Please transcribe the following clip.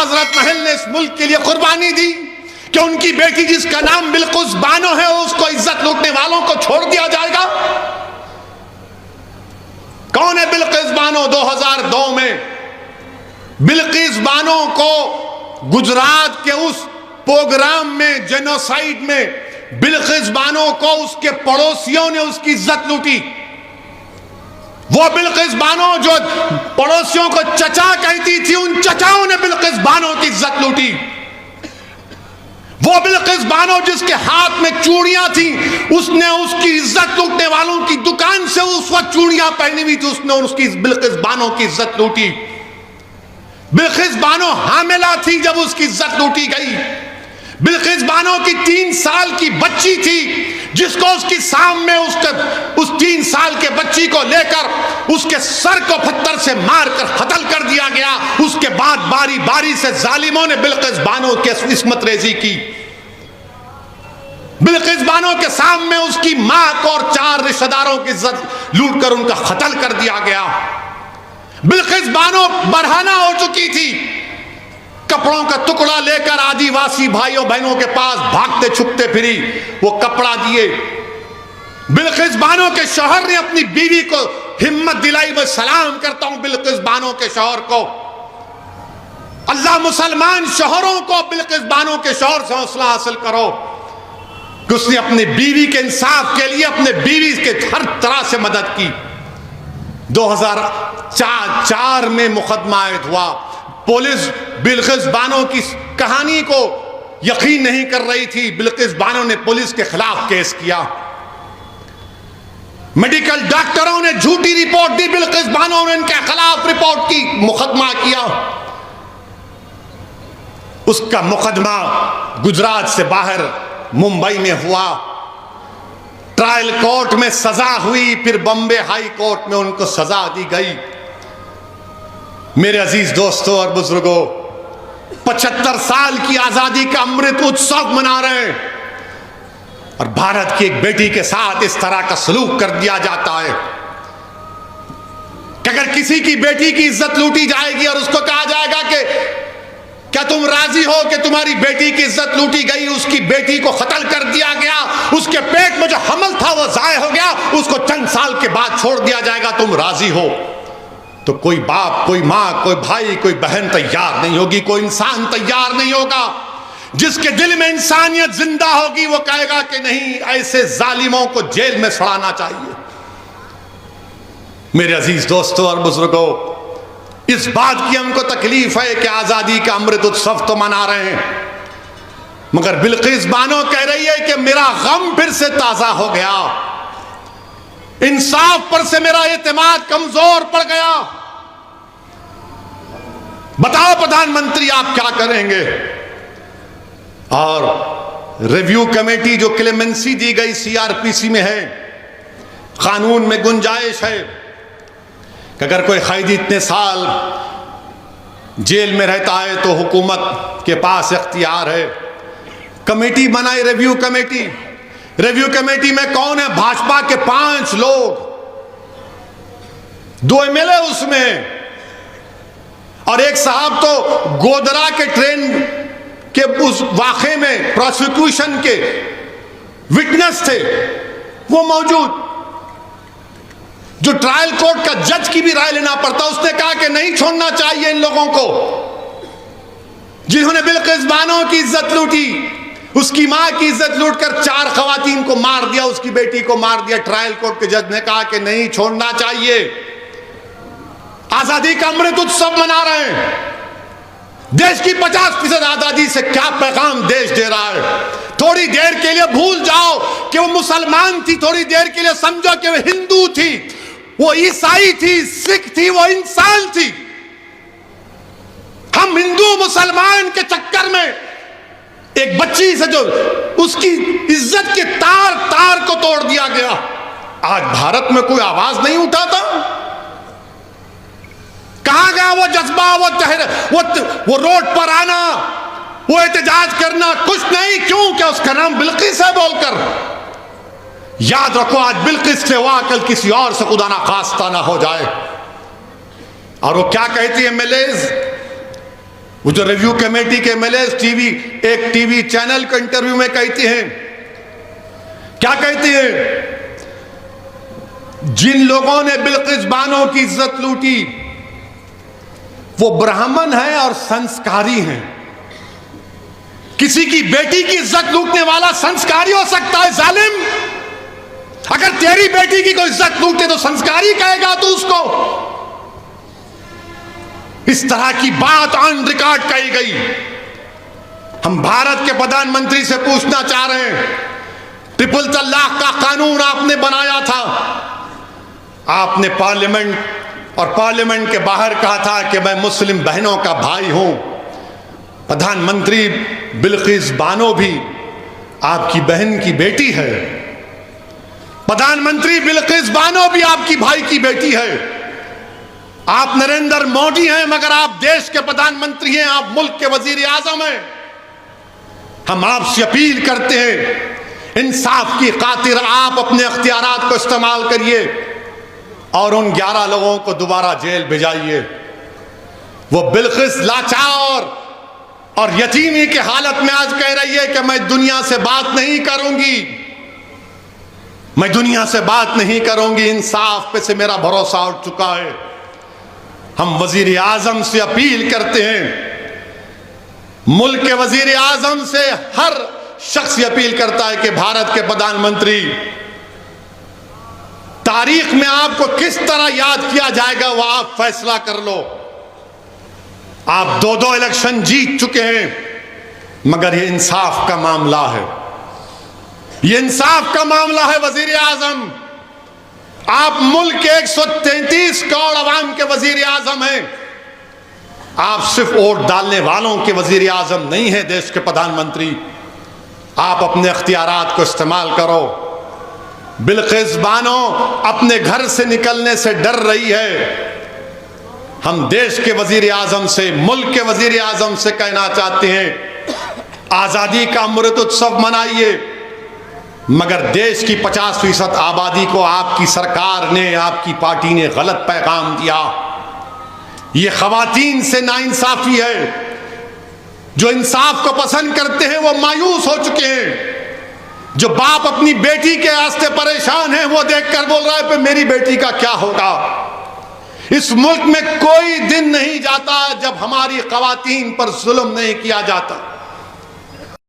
हजरत महल ने इस मुल्क के लिए कुर्बानी दी कि उनकी बेटी जिसका नाम बिल्किस बानो है उसको इज्जत लूटने वालों को छोड़ दिया जाएगा? कौन है बिल्किस बानो? 2002 में बिल्किस बानो को गुजरात के उस प्रोग्राम में, जेनोसाइड में, बिल्किस बानो को उसके पड़ोसियों ने उसकी इज्जत लूटी। वो बिल्किस बानो जो पड़ोसियों को चचा कहती थी, उन चचाओं ने बिल्किस बानो की इज्जत लूटी। वो बिल्किस बानो जिसके हाथ में चूड़ियां थी, उसने उसकी इज्जत लूटने वालों की दुकान से उस वक्त चूड़ियां पहनी हुई थी, उसने उसकी बिल्किस बानो की इज्जत लूटी। बिल्किस बानो हामिला थी जब उसकी इज्जत लूटी गई। बिल्किस बानो की 3 साल की बच्ची थी जिसको उसकी सामने उस 3 साल के बच्ची को लेकर उसके सर को पत्थर से मारकर कत्ल कर दिया गया। उसके बाद बारी बारी से जालिमों ने बिल्किस बानो की इस्मत रेजी की। बिल्किस बानो के सामने उसकी मां को और 4 रिश्तेदारों की इज्जत लूट कर उनका कत्ल कर दिया गया। बिल्किस बानो बरहाना हो चुकी थी, कपड़ों का टुकड़ा लेकर आदिवासी भाइयों बहनों के पास भागते छुपते फिरी, वो कपड़ा दिए। बिल्किस बानो के शौहर ने अपनी बीवी को हिम्मत दिलाई। मैं सलाम करता हूं बिल्किस बानो के शौहर को। अल्लाह मुसलमान शौहरों को बिल्किस बानो के शौहर से हौसला हासिल करो कि उसने अपनी बीवी के इंसाफ के लिए अपने बीवी के हर तरह से मदद की। 2004 में मुकदमा आयद हुआ। पुलिस बिल्किस बानो की कहानी को यकीन नहीं कर रही थी। बिल्किस बानो ने पुलिस के खिलाफ केस किया। मेडिकल डॉक्टरों ने झूठी रिपोर्ट दी, बिल्किस बानो ने इनके खिलाफ रिपोर्ट की, मुकदमा किया। उसका मुकदमा गुजरात से बाहर मुंबई में हुआ। ट्रायल कोर्ट में सजा हुई, फिर बॉम्बे हाई कोर्ट में उनको सजा दी गई। मेरे अजीज दोस्तों और बुजुर्गों, 75 साल की आजादी का अमृत उत्सव मना रहे हैं और भारत की एक बेटी के साथ इस तरह का सलूक कर दिया जाता है कि अगर किसी की बेटी की इज्जत लूटी जाएगी और उसको कहा जाएगा कि क्या तुम राजी हो कि तुम्हारी बेटी की इज्जत लूटी गई, उसकी बेटी को कत्ल कर दिया गया, उसके पेट में जो हमल था वो जाय हो गया, उसको चंद साल के बाद छोड़ दिया जाएगा, तुम राजी हो? तो कोई बाप, कोई माँ, कोई भाई, कोई बहन तैयार नहीं होगी, कोई इंसान तैयार नहीं होगा। जिसके दिल में इंसानियत जिंदा होगी वो कहेगा कि नहीं, ऐसे जालिमों को जेल में सड़ाना चाहिए। मेरे अजीज दोस्तों और बुजुर्गों, इस बात की हमको तकलीफ है कि आजादी का अमृत उत्सव तो मना रहे हैं, मगर बिल्किस बानो कह रही है कि मेरा गम फिर से ताजा हो गया, इंसाफ पर से मेरा एतमाद कमजोर पड़ गया। बताओ प्रधानमंत्री आप क्या करेंगे? और रिव्यू कमेटी जो क्लेमेंसी दी गई सीआरपीसी में है, कानून में गुंजाइश है कि अगर कोई कैदी इतने साल जेल में रहता है तो हुकूमत के पास इख्तियार है। कमेटी बनाई रिव्यू कमेटी। रिव्यू कमेटी में कौन है? भाजपा के 5 लोग, 2 एमएलए उसमें, और एक साहब तो गोधरा के ट्रेन के उस वाक़े में प्रोसिक्यूशन के विटनेस थे, वो मौजूद। जो ट्रायल कोर्ट का जज की भी राय लेना पड़ता, उसने कहा कि नहीं छोड़ना चाहिए इन लोगों को जिन्होंने बिल्किस बानो की इज्जत लूटी, उसकी मां की इज्जत लूटकर 4 खवातीन को मार दिया, उसकी बेटी को मार दिया। ट्रायल कोर्ट के जज ने कहा कि नहीं छोड़ना चाहिए। आजादी का अमृत उत्सव मना रहे हैं। देश की 50% आजादी से क्या पैगाम देश दे रहा है? थोड़ी देर के लिए भूल जाओ कि वो मुसलमान थी, थोड़ी देर के लिए समझो कि वो हिंदू थी, वो ईसाई थी, सिख थी, वो इंसान थी। हम हिंदू मुसलमान के चक्कर में एक बच्ची से जो उसकी इज्जत के तार तार को तोड़ दिया गया। आज भारत में कोई आवाज नहीं उठाता। कहां गया वो जज्बा, वो रोड पर आना, वो एहतजाज करना? कुछ नहीं। क्यों? क्या उसका नाम बिल्किस है बोलकर? याद रखो, आज बिल्किस से हुआ, कल किसी और से खुदा ना खास्ता ना हो जाए। और वो क्या कहती है एमएलएज? वो जो रिव्यू कमेटी के एमएलए एक टीवी चैनल के इंटरव्यू में कहते हैं, क्या कहते हैं, जिन लोगों ने बिल्किस बानो की इज्जत लूटी वो ब्राह्मण हैं और संस्कारी हैं। किसी की बेटी की इज्जत लूटने वाला संस्कारी हो सकता है जालिम? अगर तेरी बेटी की कोई इज्जत लूटे तो संस्कारी कहेगा तू उसको? इस तरह की बात ऑन रिकॉर्ड कही गई। हम भारत के प्रधानमंत्री से पूछना चाह रहे हैं, ट्रिपल तलाक का कानून आपने बनाया था, आपने पार्लियामेंट के बाहर कहा था कि मैं मुस्लिम बहनों का भाई हूं। प्रधानमंत्री बिल्किस बानो भी आपकी बहन की बेटी है, प्रधानमंत्री बिल्किस बानो भी आपकी भाई की बेटी है। आप नरेंद्र मोदी हैं मगर आप देश के प्रधानमंत्री हैं, आप मुल्क के वजीर आजम हैं। हम आपसे अपील करते हैं, इंसाफ की खातिर आप अपने अख्तियारात को इस्तेमाल करिए और उन 11 लोगों को दोबारा जेल भेजाइए। वो बिल्किस लाचार और यतीमी की हालत में आज कह रही है कि मैं दुनिया से बात नहीं करूंगी, मैं दुनिया से बात नहीं करूंगी, इंसाफ पे से मेरा भरोसा उठ चुका है। हम वजीर आजम से अपील करते हैं, मुल्क के वजीर आजम से हर शख्स अपील करता है कि भारत के प्रधानमंत्री, तारीख में आपको किस तरह याद किया जाएगा वो आप फैसला कर लो। आप 2 इलेक्शन जीत चुके हैं मगर ये इंसाफ का मामला है, ये इंसाफ का मामला है। वजीर आजम, आप मुल्क के 133 करोड़ अवाम के वजीर आजम हैं। आप सिर्फ वोट डालने वालों के वजीर आजम नहीं है, देश के प्रधानमंत्री। आप अपने अख्तियारात को इस्तेमाल करो। बिल्किस बानो अपने घर से निकलने से डर रही है। हम देश के वजीर आजम से, मुल्क के वजीर आजम से कहना चाहते हैं, आजादी का अमृत उत्सव मनाइए मगर देश की 50% आबादी को आपकी सरकार ने, आपकी पार्टी ने गलत पैगाम दिया। ये खवातीन से नाइंसाफी है। जो इंसाफ को पसंद करते हैं वो मायूस हो चुके हैं। जो बाप अपनी बेटी के वास्ते परेशान है वो देखकर बोल रहा है कि मेरी बेटी का क्या होगा। इस मुल्क में कोई दिन नहीं जाता जब हमारी खवातीन पर जुल्म नहीं किया जाता।